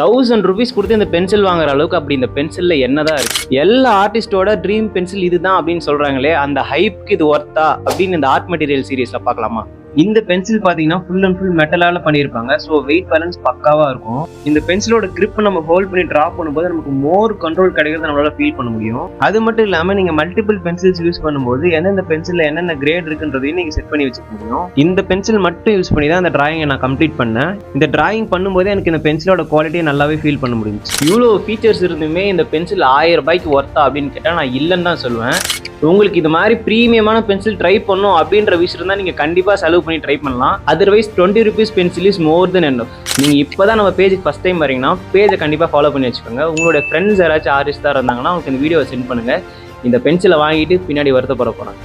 ₹1000 கொடுத்து இந்த பென்சில் வாங்குற அளவுக்கு அப்படி இந்த பென்சில்ல என்னதான் இருக்கு? எல்லா ஆர்டிஸ்டோட ட்ரீம் பென்சில் இதுதான் அப்படின்னு சொல்றாங்களே, அந்த ஹைப்க்கு இது ஒர்த்தா அப்படின்னு இந்த ஆர்ட் மெட்டீரியல் சீரீஸ்ல பார்க்கலாமா? இந்த பென்சில் பாத்தீங்கன்னா ஃபுல் அண்ட் ஃபுல் மெட்டலால பண்ணியிருப்பாங்க. ஸோ வெயிட் பேலன்ஸ் பக்காவா இருக்கும். இந்த பென்சிலோட கிரிப் நம்ம ஹோல்ட் பண்ணி டிரா பண்ணும்போது நமக்கு மோர் கண்ட்ரோல் கிடைக்கிறத நம்மளால ஃபீல் பண்ண முடியும். அது மட்டும் இல்லாம நீங்க மல்டிபிள் பென்சில்ஸ் யூஸ் பண்ணும்போது எந்தெந்த பென்சில்ல என்னென்ன கிரேட் இருக்குன்றதையும் நீங்க செட் பண்ணி வச்சுக்க முடியும். இந்த பென்சில் மட்டும் யூஸ் பண்ணி தான் அந்த டிராயிங்கை நான் கம்ப்ளீட் பண்ணேன். இந்த டிராயிங் பண்ணும்போதே எனக்கு இந்த பென்சிலோட குவாலிட்டியை நல்லாவே ஃபீல் பண்ண முடியும். இவ்வளோ ஃபீச்சர்ஸ் இருந்துமே இந்த பென்சில் ₹1000 ஒர்த்தா அப்படின்னு கேட்டால் நான் இல்லைன்னு தான் சொல்லுவேன். உங்களுக்கு இது மாதிரி ப்ரீமியமான பென்சில் ட்ரை பண்ணும் அப்படின்ற விஷயம் தான் நீங்கள் கண்டிப்பாக செலவு பண்ணி ட்ரை பண்ணலாம். அதர்வைஸ் ₹20 பென்சில் இஸ் மோர் தென் என்னஃப். நீங்கள் இப்போ தான் நம்ம பேஜுக்கு ஃபஸ்ட் டைம் வரீங்கன்னா பேஜை கண்டிப்பாக ஃபாலோ பண்ணி வச்சுக்கோங்க. உங்களுடைய ஃப்ரெண்ட்ஸ் யாராச்சும் ஆர்டிஸ்டாக இருந்தாங்கன்னா உங்களுக்கு இந்த வீடியோவை சென்ட் பண்ணுங்கள். இந்த பென்சிலை வாங்கிட்டு பின்னாடி வருத்தப்பட போகிறாங்க.